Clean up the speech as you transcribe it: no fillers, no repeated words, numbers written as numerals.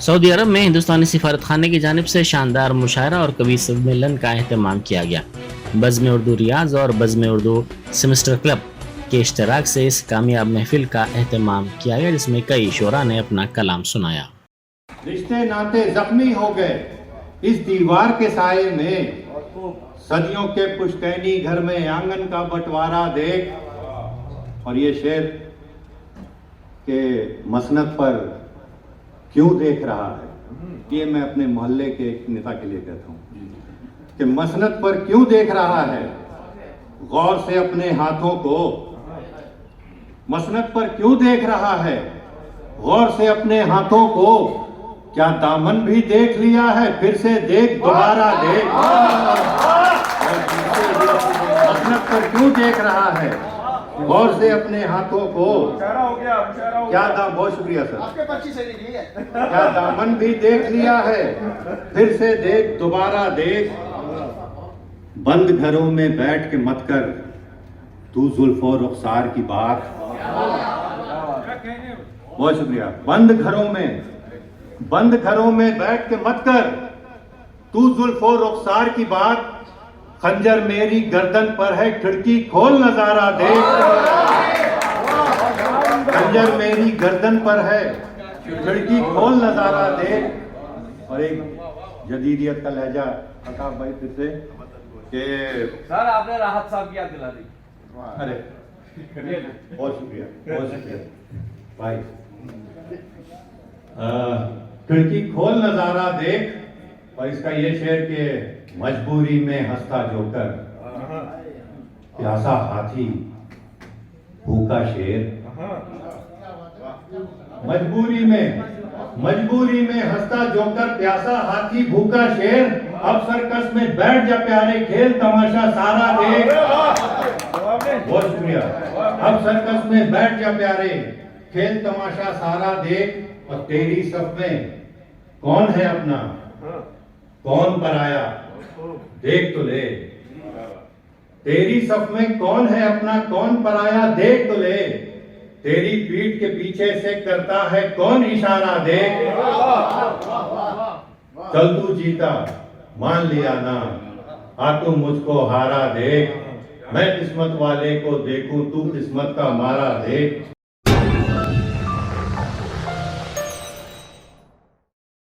Saudi अरब में हिंदुस्तानी सिफारतखाने की जानिब से शानदार मुशायरा और कवि सम्मेलन का अहतमाम किया गया। बज़्म उर्दू रियाज और बज़्म उर्दू सेमेस्टर क्लब के इश्तराक से इस कामयाब महफिल का अहतमाम किया गया, जिसमें कई शोरा ने अपना कलाम सुनाया। रिश्ते नाते जख्मी हो गए इस दीवार के साए में, सदियों के पुश्तैनी घर में आंगन का बंटवारा देख। और ये शेर के मसनद पर क्यों देख रहा है, ये मैं अपने मोहल्ले के एक नेता के लिए कहता हूँ कि मसनद पर क्यों देख रहा है, गौर से अपने हाथों को। मसनद पर क्यों देख रहा है, गौर से अपने हाथों को। क्या दामन भी देख लिया है, फिर से देख, दोबारा देख। मसनद पर क्यों देख रहा है, गौर से अपने हाथों को। क्या दाम, बहुत शुक्रिया सर। क्या दामन भी देख लिया है, फिर से देख, दोबारा देख। बंद घरों में बैठ के मत कर तू जुल्फो रुखसार की बात। बहुत शुक्रिया। बंद घरों में बैठ के मत कर तू जुल्फो रुखसार की बात। खंजर मेरी गर्दन पर है, खिड़की खोल नजारा देख। खंजर मेरी गर्दन पर है, खिड़की खोल नजारा देख। और एक जदीदियत का लहजा अताब भाई फिर से कि सर आपने राहत साहब की याद दिला दी। अरे बहुत शुक्रिया भाई। खिड़की खोल नजारा देख। और इसका ये शेर के मजबूरी में हंसता जोकर, प्यासा हाथी भूखा शेर। मजबूरी में हंसता जोकर, प्यासा हाथी भूखा शेर। अब सर्कस में बैठ जा प्यारे, खेल तमाशा सारा देख। बहुत शुक्रिया। अब सर्कस में बैठ जा प्यारे, खेल तमाशा सारा देख। और तेरी सफ में कौन है अपना, कौन पराया, देख तो ले। तेरी सफ में कौन है अपना, कौन पराया, देख तो ले। तेरी पीठ के पीछे से करता है कौन इशारा, देख। चल तू जीता मान लिया ना, आ तू मुझको हारा देख। मैं किस्मत वाले को देखूं, तू किस्मत का मारा देख।